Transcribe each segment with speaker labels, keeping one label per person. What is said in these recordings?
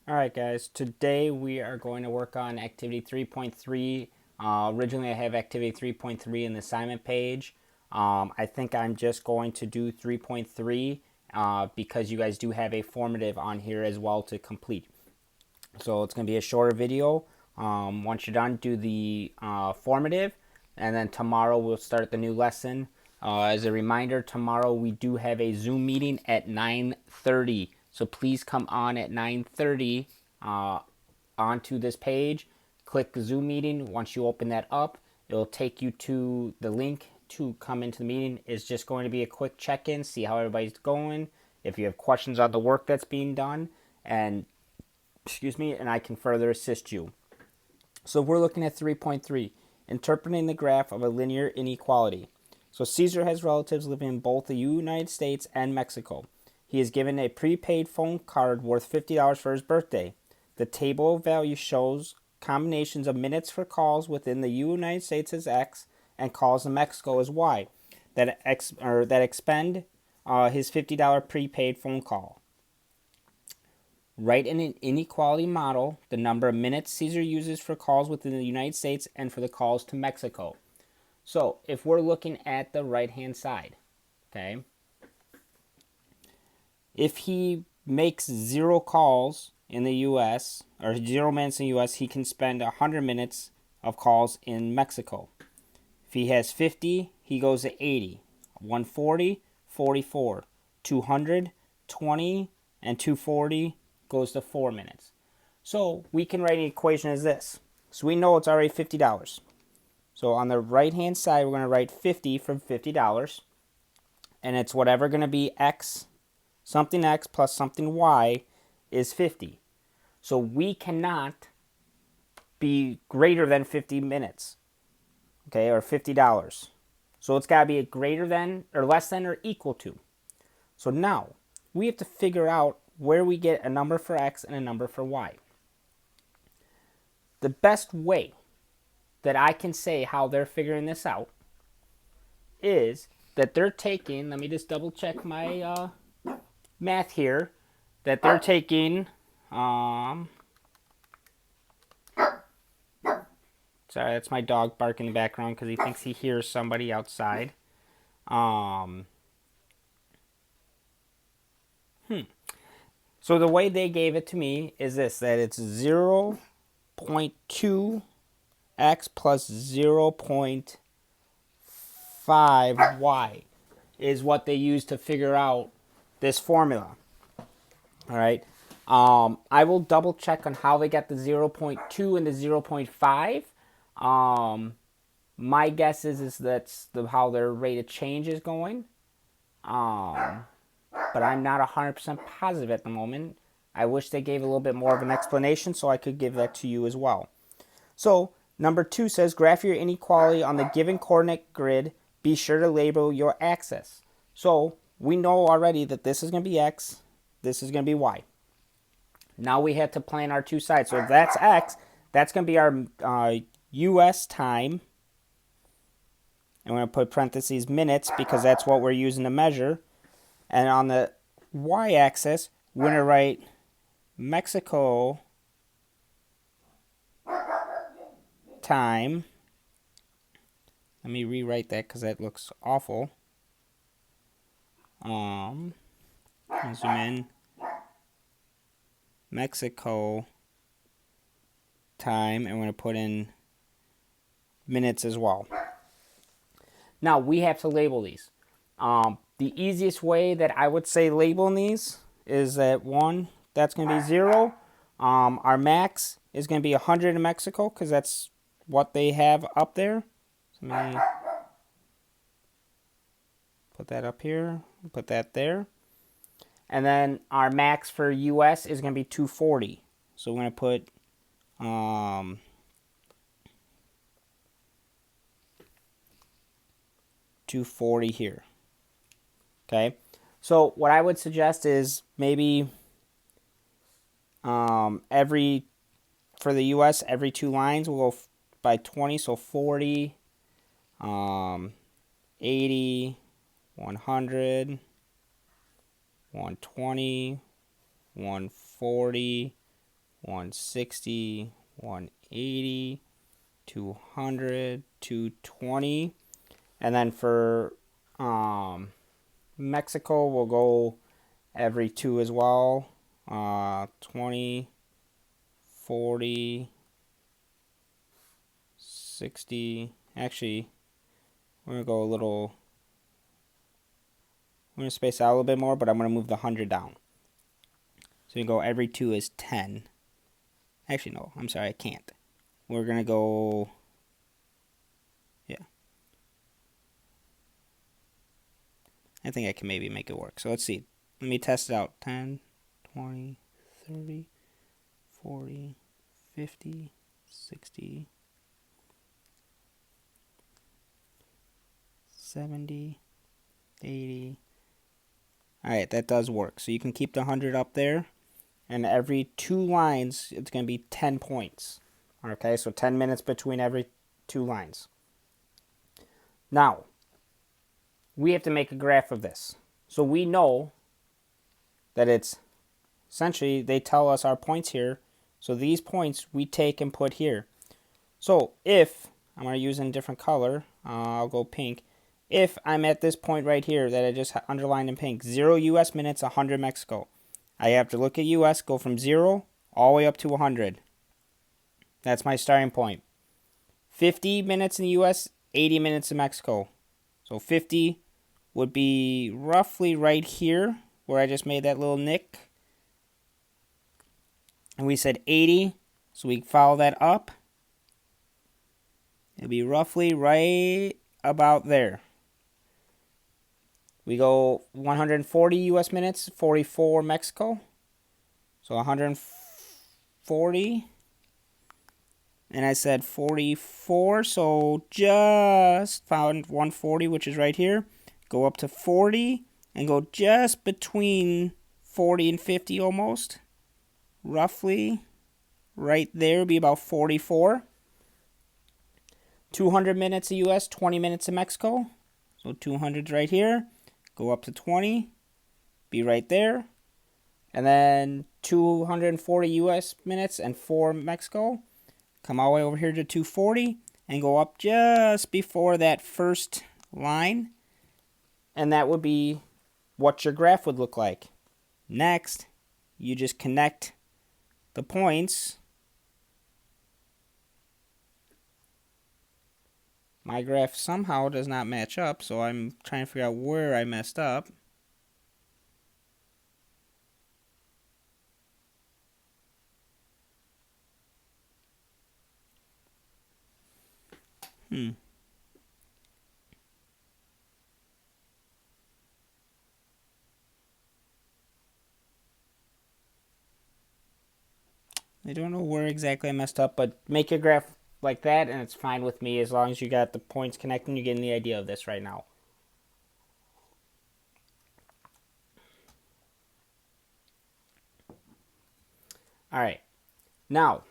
Speaker 1: Alright guys, today we are going to work on activity 3.3. Originally I have activity 3.3 in the assignment page. I think I'm just going to do 3.3 because you guys do have a formative on here as well to complete. So it's going to be a shorter video. Once you're done, do the formative, and then tomorrow we'll start the new lesson. As a reminder, tomorrow we do have a Zoom meeting at 9:30. So please come on at 9:30 onto this page. Click Zoom meeting. Once you open that up, it'll take you to the link to come into the meeting. It's just going to be a quick check-in, see how everybody's going, if you have questions on the work that's being done, and and I can further assist you. So we're looking at 3.3, interpreting the graph of a linear inequality. So Caesar has relatives living in both the United States and Mexico. He is given a prepaid phone card worth $50 for his birthday. The table of values shows combinations of minutes for calls within the United States as X and calls in Mexico as Y that expend his $50 prepaid phone call. Write in an inequality model the number of minutes Caesar uses for calls within the United States and for the calls to Mexico. So if we're looking at the right-hand side, okay, if he makes 0 calls in the U.S., or 0 minutes in the U.S., he can spend 100 minutes of calls in Mexico. If he has 50, he goes to 80. 140, 44. 200, 20, and 240 goes to 4 minutes. So we can write an equation as this. So we know it's already $50. So on the right-hand side, we're going to write 50 for $50. And it's whatever going to be X, something X plus something Y is 50. So we cannot be greater than 50 minutes, okay, or $50. So it's got to be a greater than, or less than, or equal to. So now we have to figure out where we get a number for X and a number for Y. The best way that I can say how they're figuring this out is that they're taking, let me just double check my math here, that they're taking, sorry, that's my dog barking in the background because he thinks he hears somebody outside. So the way they gave it to me is this, that it's 0.2 X plus 0.5 Y is what they use to figure out this formula. All right. I will double check on how they got the 0.2 and the 0.5. My guess is that's how their rate of change is going. But I'm not 100% positive at the moment. I wish they gave a little bit more of an explanation so I could give that to you as well. So number 2 says, graph your inequality on the given coordinate grid. Be sure to label your axis. So we know already that this is going to be X, this is going to be Y. Now we have to plan our two sides. So if that's X, that's going to be our US time. And we're going to put parentheses minutes because that's what we're using to measure. And on the y-axis, we're going to write Mexico time. Let me rewrite that because that looks awful. Zoom in. Mexico time, and we're going to put in minutes as well. Now we have to label these. The easiest way that I would say labeling these is that one, that's going to be 0. Our max is going to be 100 in Mexico because that's what they have up there. So let me put that up here, put that there. And then our max for US is going to be 240. So we're going to put 240 here. Okay, so what I would suggest is maybe for the US, every 2 lines we'll go by 20, so 40, 80, 100, 120, 140, 160, 180, 200, 220. And then for Mexico, we'll go every 2 as well. 20, 40, 60. Actually, we're going to go a little... I'm going to space out a little bit more, but I'm going to move the 100 down. So you go every 2 is 10. Actually, no. I'm sorry, I can't. We're going to go... Yeah. I think I can maybe make it work. So let's see. Let me test it out. 10, 20, 30, 40, 50, 60, 70, 80. Alright, that does work. So you can keep the 100 up there. And every 2 lines, it's going to be 10 points. Okay, so 10 minutes between every 2 lines. Now, we have to make a graph of this. So we know that it's, essentially, they tell us our points here. So these points we take and put here. So if, I'm going to use in a different color, I'll go pink. If I'm at this point right here that I just underlined in pink, 0 US minutes, 100 Mexico. I have to look at US, go from 0 all the way up to 100. That's my starting point. 50 minutes in the US, 80 minutes in Mexico. So 50 would be roughly right here where I just made that little nick. And we said 80, so we follow that up. It'll be roughly right about there. We go 140 US minutes, 44 Mexico. So 140. And I said 44, so just found 140, which is right here. Go up to 40 and go just between 40 and 50 almost. Roughly right there would be about 44. 200 minutes in US, 20 minutes in Mexico. So 200's right here. Go up to 20, be right there. And then 240 US minutes and 4 Mexico. Come all the way over here to 240 and go up just before that first line. And that would be what your graph would look like. Next, you just connect the points. My graph somehow does not match up, so I'm trying to figure out where I messed up. I don't know where exactly I messed up, but make your graph like that and it's fine with me as long as you got the points connecting. You're getting the idea of this right now. Alright, now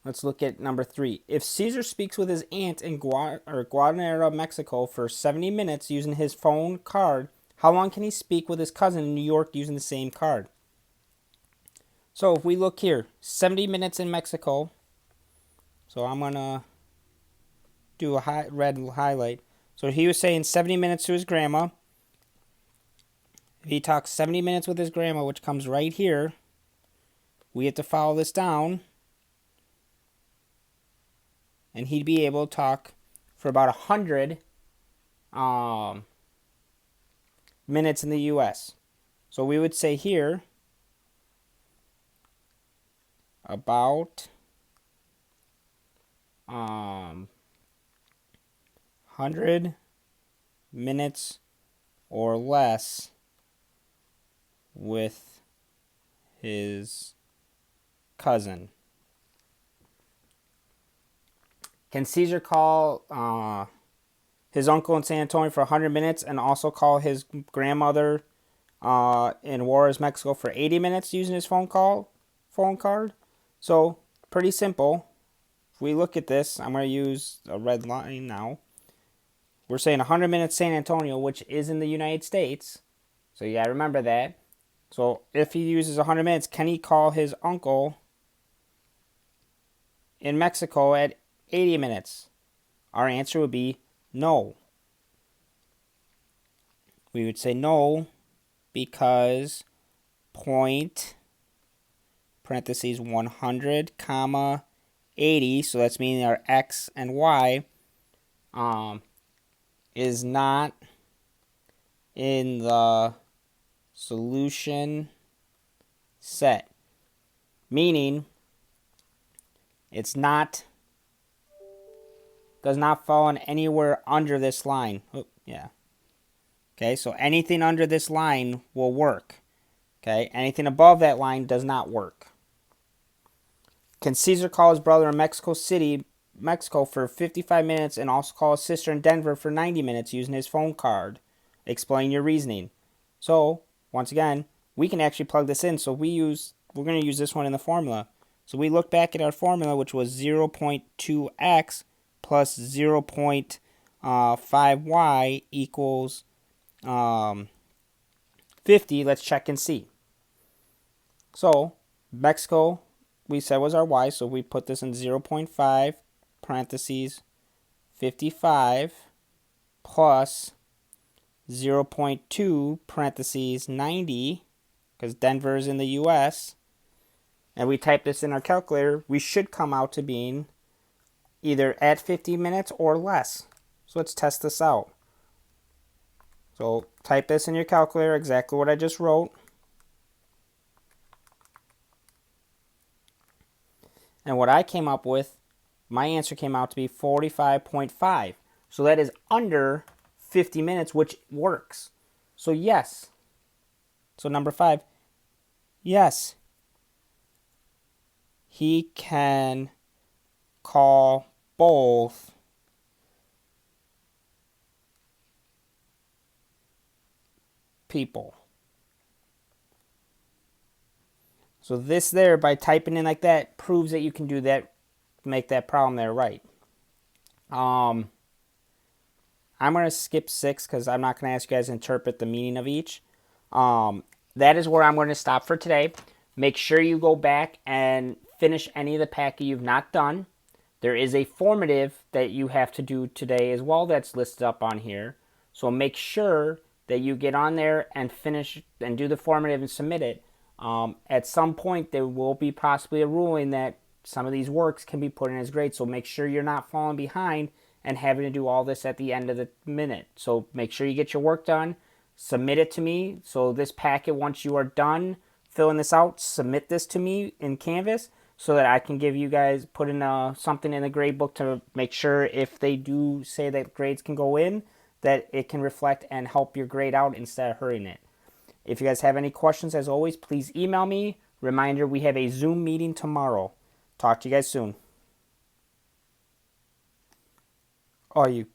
Speaker 1: let's look at number 3. If Caesar speaks with his aunt in Guadalajara, Mexico for 70 minutes using his phone card, how long can he speak with his cousin in New York using the same card? So if we look here, 70 minutes in Mexico. So I'm going to do a red highlight. So he was saying 70 minutes to his grandma. If he talks 70 minutes with his grandma, which comes right here, we have to follow this down. And he'd be able to talk for about 100 minutes in the U.S. So we would say here about 100 minutes or less with his cousin. Can Caesar call his uncle in San Antonio for 100 minutes and also call his grandmother in Juarez, Mexico for 80 minutes using his phone card? So, pretty simple. If we look at this, I'm going to use a red line now. We're saying 100 minutes San Antonio, which is in the United States. So you got to remember that. So if he uses 100 minutes, can he call his uncle in Mexico at 80 minutes? Our answer would be no. We would say no because point, parentheses, 100, comma, 80, so that's meaning our x and y, is not in the solution set. Meaning, it's not, does not fall in anywhere under this line. Oh, yeah. Okay, so anything under this line will work. Okay, anything above that line does not work. Can Caesar call his brother in Mexico City, Mexico for 55 minutes and also call his sister in Denver for 90 minutes using his phone card? Explain your reasoning. So, once again, we can actually plug this in. So we're going to use this one in the formula. So we look back at our formula, which was 0.2x plus 0.5y equals 50. Let's check and see. So Mexico, we said, was our y, so we put this in 0.5 parentheses 55 plus 0.2 parentheses 90, because Denver is in the US, and we type this in our calculator, we should come out to being either at 50 minutes or less. So let's test this out. So type this in your calculator, exactly what I just wrote. And what I came up with, my answer came out to be 45.5. So that is under 50 minutes, which works. So yes. So number 5, yes, he can call both people. So this there, by typing in like that, proves that you can do that, make that problem there right. I'm going to skip 6 because I'm not going to ask you guys to interpret the meaning of each. That is where I'm going to stop for today. Make sure you go back and finish any of the packet you've not done. There is a formative that you have to do today as well that's listed up on here. So make sure that you get on there and finish and do the formative and submit it. At some point, there will be possibly a ruling that some of these works can be put in as grades. So make sure you're not falling behind and having to do all this at the end of the minute. So make sure you get your work done. Submit it to me. So this packet, once you are done filling this out, submit this to me in Canvas so that I can give you guys, put in something in the grade book to make sure if they do say that grades can go in, that it can reflect and help your grade out instead of hurting it. If you guys have any questions, as always, please email me. Reminder, we have a Zoom meeting tomorrow. Talk to you guys soon. Oh, you